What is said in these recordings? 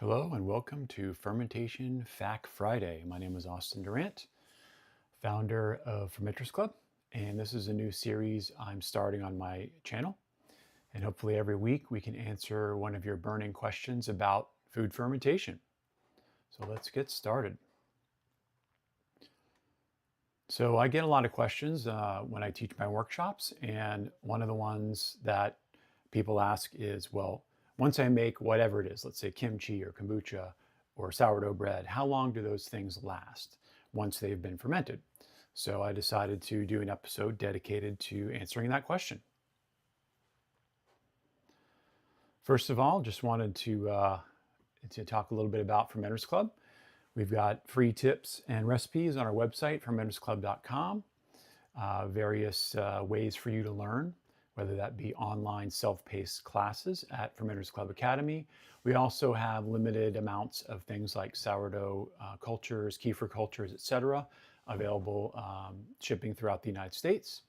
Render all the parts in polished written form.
Hello and welcome to Fermentation Fact Friday. My name is Austin Durant, founder of Fermenters Club, and this is a new series I'm starting on my channel. And hopefully every week we can answer one of your burning questions about food fermentation. So let's get started. So I get a lot of questions when I teach my workshops, and one of the ones that people ask is, well, once I make whatever it is, let's say kimchi or kombucha or sourdough bread, how long do those things last once they've been fermented? So I decided to do an episode dedicated to answering that question. First of all, just wanted to talk a little bit about Fermenters Club. We've got free tips and recipes on our website, fermentersclub.com, various ways for you to learn, whether that be online self-paced classes at Fermenters Club Academy. We also have limited amounts of things like sourdough cultures, kefir cultures, etc., available shipping throughout the United States,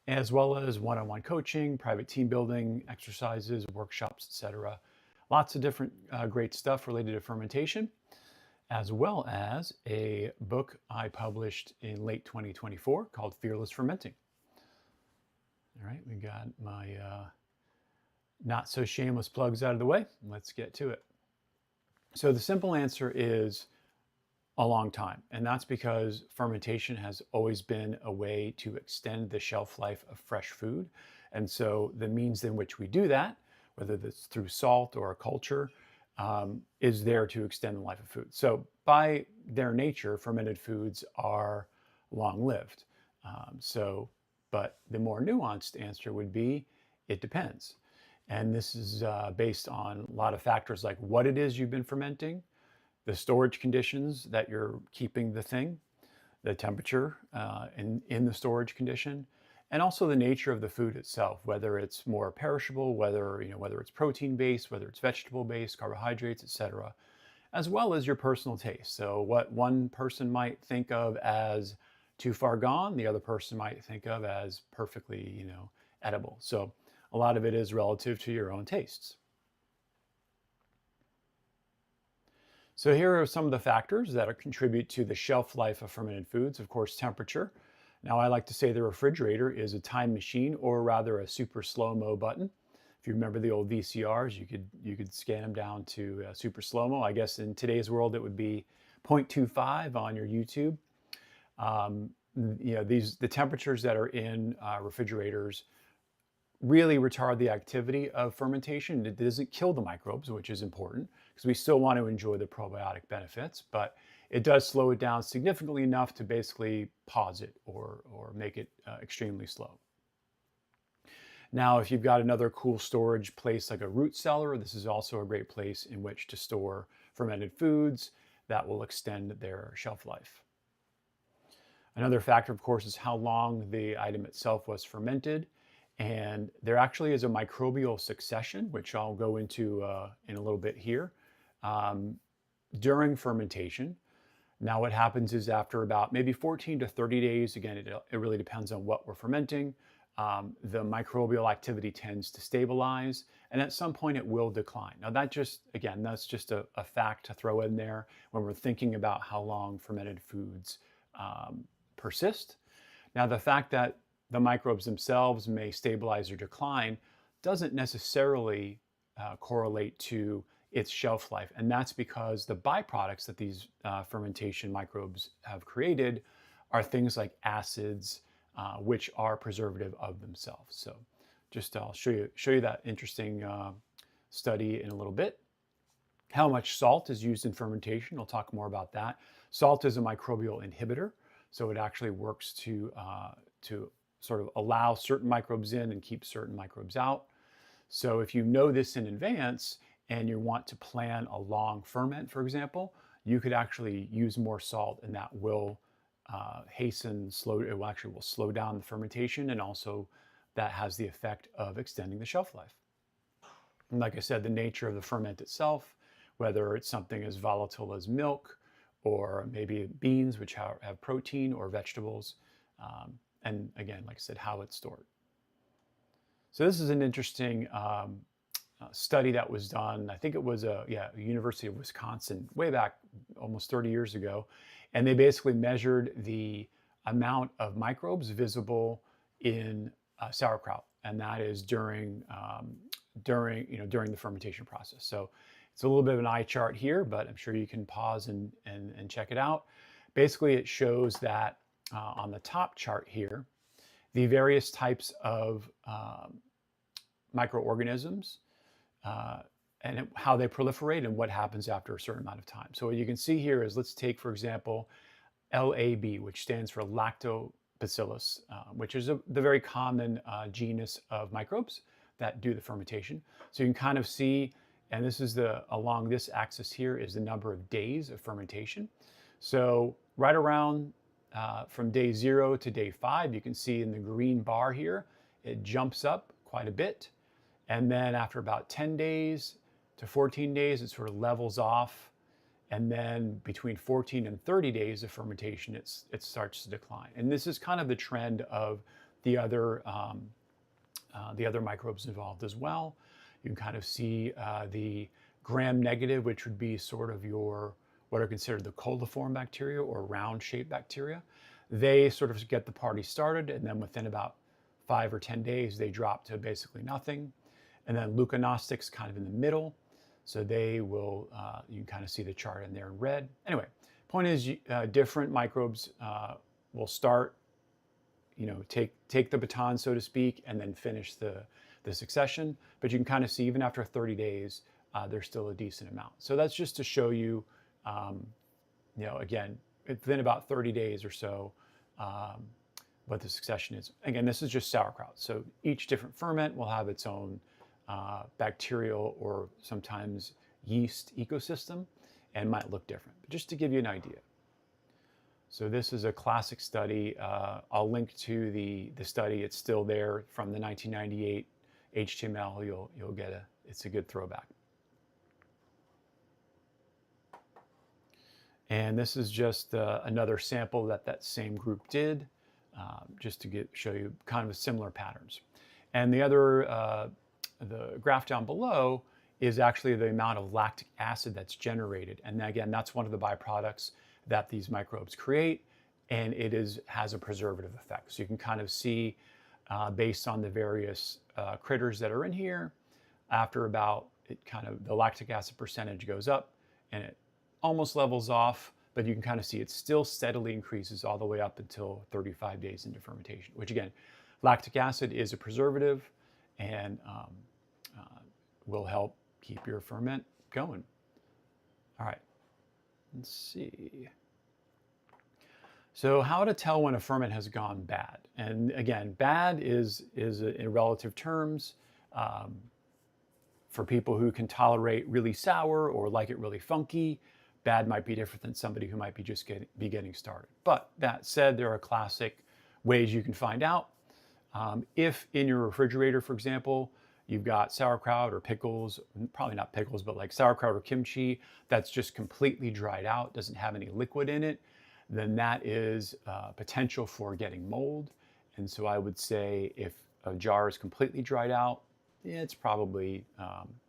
as well as one-on-one coaching, private team building, exercises, workshops, etc. Lots of different great stuff related to fermentation, as well as a book I published in late 2024 called Fearless Fermenting. All right, we got my not so shameless plugs out of the way. Let's get to it. So the simple answer is a long time, and that's because fermentation has always been a way to extend the shelf life of fresh food. And so the means in which we do that, whether that's through salt or a culture, is there to extend the life of food. So by their nature, fermented foods are long-lived. But the more nuanced answer would be, it depends. And this is based on a lot of factors like what it is you've been fermenting, the storage conditions that you're keeping the thing, the temperature in the storage condition, and also the nature of the food itself, whether it's more perishable, whether it's protein-based, whether it's vegetable-based, carbohydrates, etc., as well as your personal taste. So what one person might think of as too far gone, the other person might think of as perfectly, edible. So a lot of it is relative to your own tastes. So here are some of the factors that contribute to the shelf life of fermented foods. Of course, temperature. Now I like to say the refrigerator is a time machine, or rather a super slow-mo button. If you remember the old VCRs, you could scan them down to super slow-mo. I guess in today's world it would be 0.25 on your YouTube. The temperatures that are in refrigerators really retard the activity of fermentation. It doesn't kill the microbes, which is important because we still want to enjoy the probiotic benefits, but it does slow it down significantly enough to basically pause it or make it extremely slow. Now, if you've got another cool storage place like a root cellar, this is also a great place in which to store fermented foods that will extend their shelf life. Another factor, of course, is how long the item itself was fermented. And there actually is a microbial succession, which I'll go into in a little bit here, during fermentation. Now what happens is after about maybe 14 to 30 days, again, it really depends on what we're fermenting, the microbial activity tends to stabilize, and at some point it will decline. Now that's just a fact to throw in there when we're thinking about how long fermented foods persist. Now, the fact that the microbes themselves may stabilize or decline doesn't necessarily correlate to its shelf life. And that's because the byproducts that these fermentation microbes have created are things like acids, which are preservative of themselves. So I'll show you that interesting study in a little bit. How much salt is used in fermentation? We'll talk more about that. Salt is a microbial inhibitor. So it actually works to sort of allow certain microbes in and keep certain microbes out. So if you know this in advance and you want to plan a long ferment, for example, you could actually use more salt, and that will will slow down the fermentation, and also that has the effect of extending the shelf life. And like I said, the nature of the ferment itself, whether it's something as volatile as milk, or maybe beans, which have protein, or vegetables. And again, like I said, how it's stored. So this is an interesting study that was done. I think it was University of Wisconsin, way back almost 30 years ago, and they basically measured the amount of microbes visible in sauerkraut, and that is during the fermentation process. So it's a little bit of an eye chart here, but I'm sure you can pause and check it out. Basically, it shows that on the top chart here, the various types of microorganisms and how they proliferate and what happens after a certain amount of time. So what you can see here is, let's take, for example, LAB, which stands for lactobacillus, which is the very common genus of microbes that do the fermentation. So you can kind of see, and this is along this axis here is the number of days of fermentation. So right around from day 0 to day 5, you can see in the green bar here, it jumps up quite a bit. And then after about 10 days to 14 days, it sort of levels off. And then between 14 and 30 days of fermentation, it starts to decline. And this is kind of the trend of the other microbes involved as well. You can kind of see the gram-negative, which would be sort of what are considered the coliform bacteria or round-shaped bacteria. They sort of get the party started, and then within about 5 or 10 days, they drop to basically nothing. And then leuconostics kind of in the middle. So they will, you can kind of see the chart in there in red. Anyway, point is different microbes will start, take the baton, so to speak, and then finish the succession. But you can kind of see even after 30 days, there's still a decent amount. So that's just to show you, again, within about 30 days or so, what the succession is. Again, this is just sauerkraut. So each different ferment will have its own bacterial or sometimes yeast ecosystem and might look different, but just to give you an idea. So this is a classic study. I'll link to the study. It's still there from the 1998 HTML. You'll get it's a good throwback. And this is just another sample that same group did, just to show you kind of similar patterns. And the other the graph down below is actually the amount of lactic acid that's generated. And again, that's one of the byproducts that these microbes create, and it has a preservative effect. So you can kind of see, based on the various critters that are in here, after about, the lactic acid percentage goes up and it almost levels off, but you can kind of see it still steadily increases all the way up until 35 days into fermentation, which again, lactic acid is a preservative and will help keep your ferment going. All right, let's see. So how to tell when a ferment has gone bad? And again, bad is in relative terms. For people who can tolerate really sour or like it really funky, bad might be different than somebody who might be just getting started. But that said, there are classic ways you can find out. If in your refrigerator, for example, you've got sauerkraut or pickles, probably not pickles, but like sauerkraut or kimchi, that's just completely dried out, doesn't have any liquid in it, then that is potential for getting mold. And so I would say if a jar is completely dried out, it's probably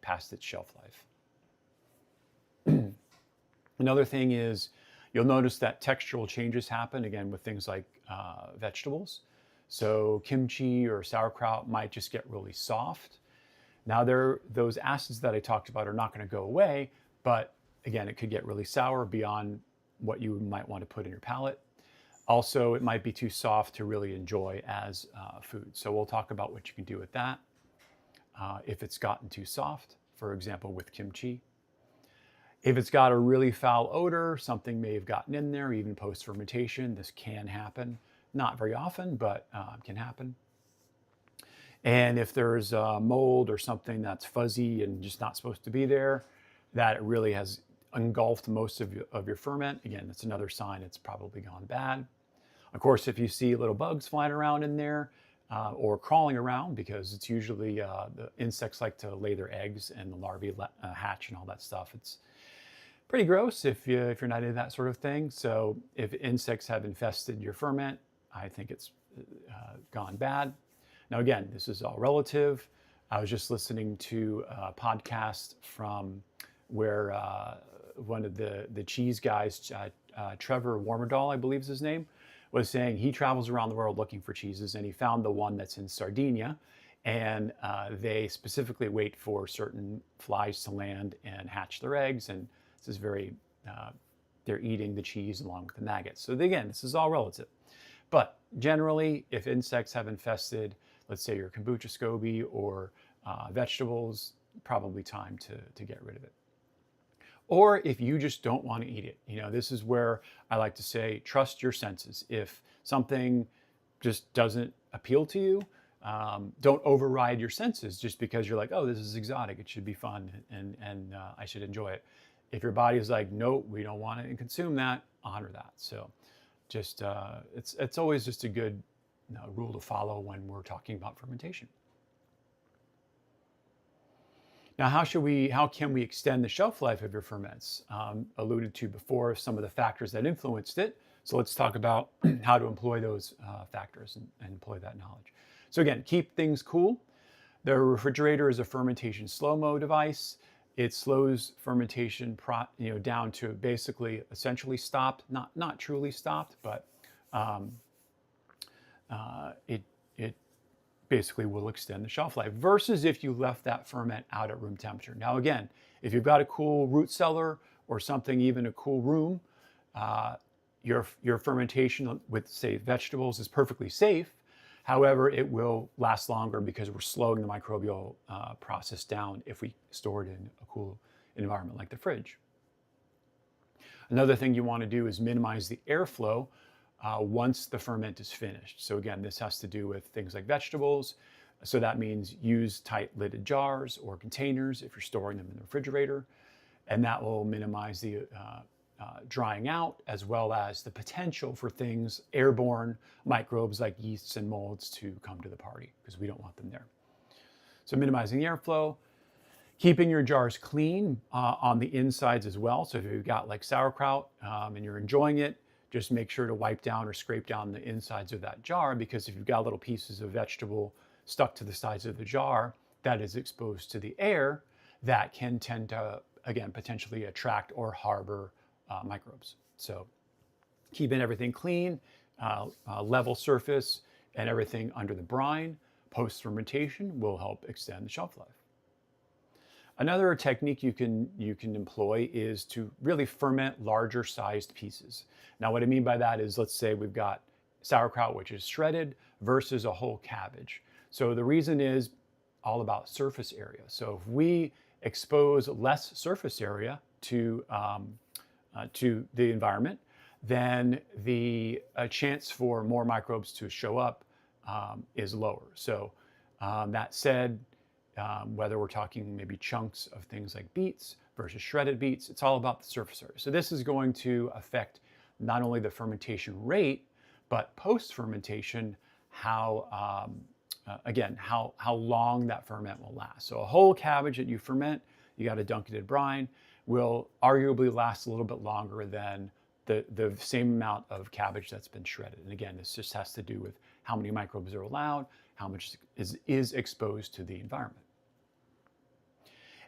past its shelf life. Another thing is you'll notice that textural changes happen, again, with things like vegetables. So kimchi or sauerkraut might just get really soft. Now those acids that I talked about are not going to go away, but again, it could get really sour beyond what you might want to put in your palate. Also, it might be too soft to really enjoy as food. So we'll talk about what you can do with that. If it's gotten too soft, for example, with kimchi. If it's got a really foul odor, something may have gotten in there, even post-fermentation. This can happen. Not very often, but can happen. And if there's mold or something that's fuzzy and just not supposed to be there, that it really has engulfed most of your ferment, again, that's another sign it's probably gone bad. Of course, if you see little bugs flying around in there or crawling around, because it's usually the insects like to lay their eggs and the larvae hatch and all that stuff. It's pretty gross if you're not into that sort of thing. So if insects have infested your ferment, I think it's gone bad. Now again, this is all relative. I was just listening to a podcast from where one of the cheese guys, Trevor Warmerdal, I believe is his name, was saying he travels around the world looking for cheeses, and he found the one that's in Sardinia, and they specifically wait for certain flies to land and hatch their eggs, and this is very, they're eating the cheese along with the maggots. So again, this is all relative. But generally, if insects have infested, let's say your kombucha SCOBY or vegetables, probably time to get rid of it. Or if you just don't want to eat it, this is where I like to say, trust your senses. If something just doesn't appeal to you, don't override your senses just because you're like, oh, this is exotic, it should be fun, and I should enjoy it. If your body is like, no, we don't want to consume that, honor that. So just, it's always just a good rule to follow when we're talking about fermentation. Now, how can we extend the shelf life of your ferments? Alluded to before some of the factors that influenced it. So let's talk about how to employ those factors and employ that knowledge. So again, keep things cool. The refrigerator is a fermentation slow-mo device. It slows fermentation down to basically essentially stopped, not truly stopped, but it basically will extend the shelf life versus if you left that ferment out at room temperature. Now again, if you've got a cool root cellar or something, even a cool room, your fermentation with, say, vegetables is perfectly safe. However, it will last longer because we're slowing the microbial process down if we store it in a cool environment like the fridge. Another thing you want to do is minimize the airflow once the ferment is finished. So again, this has to do with things like vegetables. So that means use tight lidded jars or containers if you're storing them in the refrigerator, and that will minimize the drying out, as well as the potential for things, airborne microbes like yeasts and molds, to come to the party, because we don't want them there. So minimizing the airflow, keeping your jars clean on the insides as well. So if you've got like sauerkraut and you're enjoying it, just make sure to wipe down or scrape down the insides of that jar, because if you've got little pieces of vegetable stuck to the sides of the jar that is exposed to the air, that can tend to, again, potentially attract or harbor microbes. So keeping everything clean, level surface, and everything under the brine post-fermentation will help extend the shelf life. Another technique you can employ is to really ferment larger sized pieces. Now what I mean by that is, let's say we've got sauerkraut, which is shredded, versus a whole cabbage. So the reason is all about surface area. So if we expose less surface area to the environment, then the chance for more microbes to show up is lower. So that said, whether we're talking maybe chunks of things like beets versus shredded beets, it's all about the surface area. So this is going to affect not only the fermentation rate, but post-fermentation, how long that ferment will last. So a whole cabbage that you ferment, you got to dunk it in brine, will arguably last a little bit longer than the same amount of cabbage that's been shredded. And again, this just has to do with how many microbes are allowed, how much is exposed to the environment.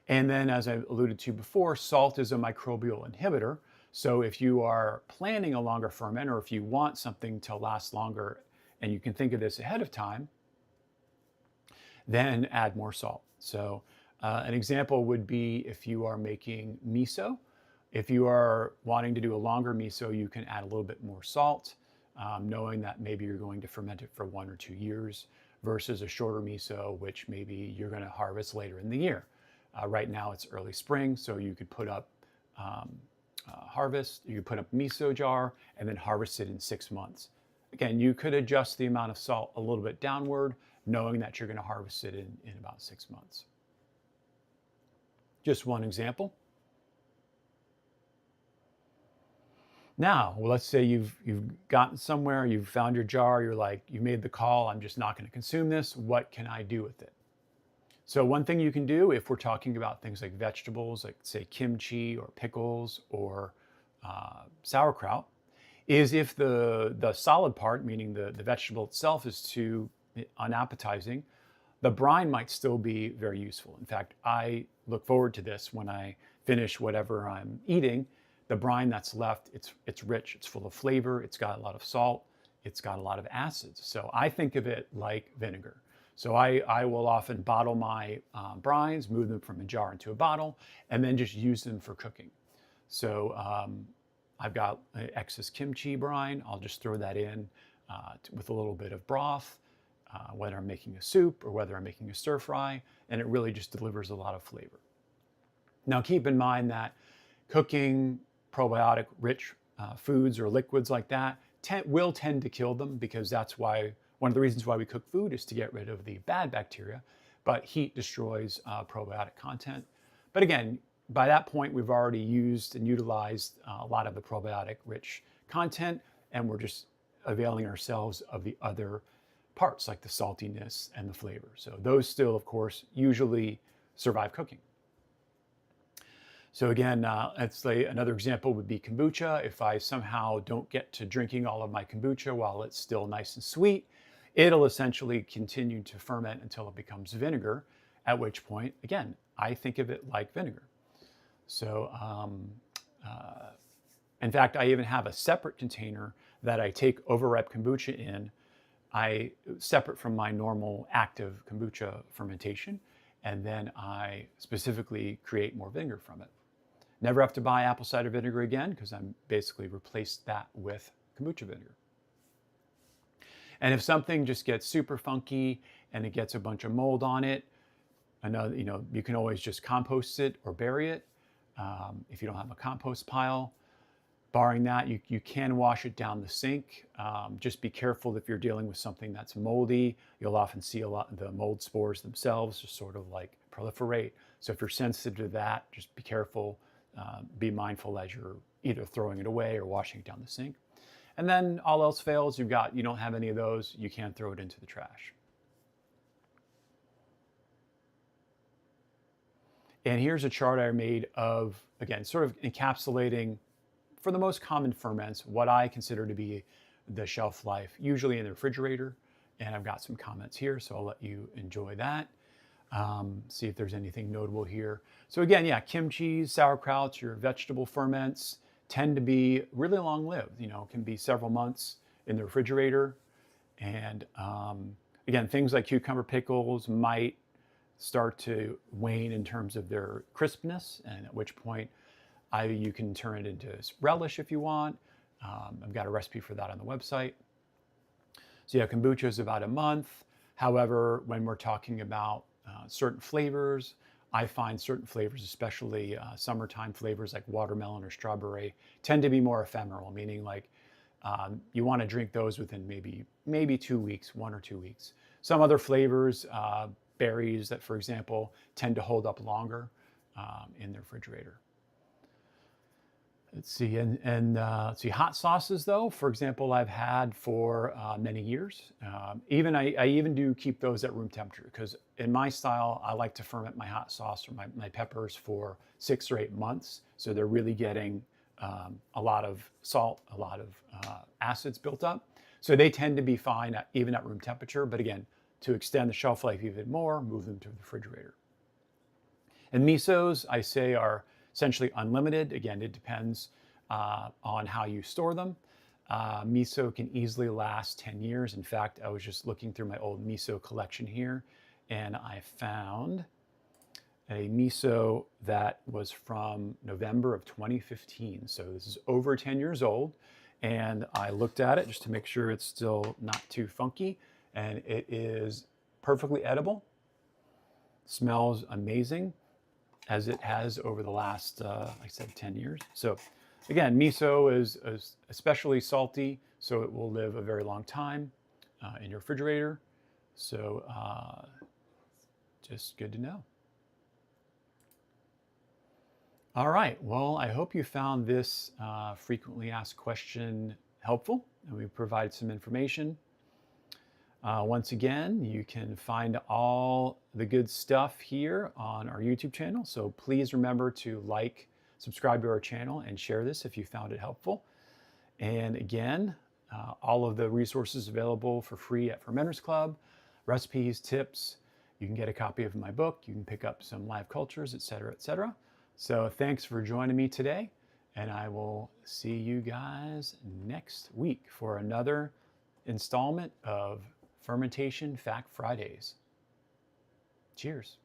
And then, as I alluded to before, salt is a microbial inhibitor. So if you are planning a longer ferment, or if you want something to last longer, and you can think of this ahead of time, then add more salt. So an example would be if you are making miso. If you are wanting to do a longer miso, you can add a little bit more salt, knowing that maybe you're going to ferment it for 1 or 2 years, versus a shorter miso, which maybe you're going to harvest later in the year. Right now it's early spring, so you could put up you could put up miso jar and then harvest it in 6 months. Again, you could adjust the amount of salt a little bit downward, knowing that you're going to harvest it in about 6 months. Just one example. Now, well, let's say you've gotten somewhere, you've found your jar, you're like, you made the call, I'm just not going to consume this. What can I do with it? So one thing you can do, if we're talking about things like vegetables, like say kimchi or pickles or sauerkraut, is if the solid part, meaning the vegetable itself, is too unappetizing, the brine might still be very useful. In fact, I look forward to this when I finish whatever I'm eating. The brine that's left, it's rich, it's full of flavor, it's got a lot of salt, it's got a lot of acids. So I think of it like vinegar. So I will often bottle my brines, move them from a jar into a bottle, and then just use them for cooking. So I've got excess kimchi brine. I'll just throw that in with a little bit of broth, whether I'm making a soup or whether I'm making a stir fry, and it really just delivers a lot of flavor. Now keep in mind that cooking probiotic rich foods or liquids like that will tend to kill them, because that's why one of the reasons why we cook food is to get rid of the bad bacteria, but heat destroys probiotic content. But again, by that point, we've already used and utilized a lot of the probiotic rich content, and we're just availing ourselves of the other parts like the saltiness and the flavor. So those still, of course, usually survive cooking. So again, let's say another example would be kombucha. If I somehow don't get to drinking all of my kombucha while it's still nice and sweet, it'll essentially continue to ferment until it becomes vinegar, at which point, again, I think of it like vinegar. So in fact, I even have a separate container that I take overripe kombucha in, separate from my normal active kombucha fermentation, and then I specifically create more vinegar from it. Never have to buy apple cider vinegar again, because I'm basically replaced that with kombucha vinegar. And if something just gets super funky and it gets a bunch of mold on it, you can always just compost it or bury it. If you don't have a compost pile, barring that, you can wash it down the sink. Just be careful if you're dealing with something that's moldy. You'll often see a lot of the mold spores themselves just sort of like proliferate. So if you're sensitive to that, just be careful. Be mindful as you're either throwing it away or washing it down the sink. And then all else fails, you don't have any of those, you can throw it into the trash. And here's a chart I made of, again, sort of encapsulating, for the most common ferments, what I consider to be the shelf life, usually in the refrigerator. And I've got some comments here, so I'll let you enjoy that. See if there's anything notable here. So again, yeah, kimchi, sauerkrauts, your vegetable ferments tend to be really long-lived. Can be several months in the refrigerator. And again, things like cucumber pickles might start to wane in terms of their crispness, and at which point you can turn it into relish if you want. I've got a recipe for that on the website. So yeah, kombucha is about a month. However, when we're talking about certain flavors, I find certain flavors, especially summertime flavors like watermelon or strawberry, tend to be more ephemeral, meaning like you want to drink those within maybe 2 weeks, 1 or 2 weeks. Some other flavors, berries that, for example, tend to hold up longer in the refrigerator. Let's see, let's see, hot sauces though, for example, I've had for many years. I even do keep those at room temperature, because in my style, I like to ferment my hot sauce or my peppers for 6 or 8 months. So they're really getting a lot of salt, a lot of acids built up. So they tend to be fine even at room temperature. But again, to extend the shelf life even more, move them to the refrigerator. And misos, I say, are essentially unlimited. Again, it depends on how you store them. Miso can easily last 10 years. In fact, I was just looking through my old miso collection here, and I found a miso that was from November of 2015. So this is over 10 years old. And I looked at it just to make sure it's still not too funky. And it is perfectly edible. Smells amazing, as it has over the last, like I said, 10 years. So again, miso is especially salty, so it will live a very long time in your refrigerator. So just good to know. All right, well, I hope you found this frequently asked question helpful, and we provided some information. Once again, you can find all the good stuff here on our YouTube channel. So please remember to like, subscribe to our channel, and share this if you found it helpful. And again, all of the resources available for free at Fermenters Club, recipes, tips, You can get a copy of my book. You can pick up some live cultures, etc., etc. So thanks for joining me today, and I will see you guys next week for another installment of Fermentation Fact Fridays. Cheers.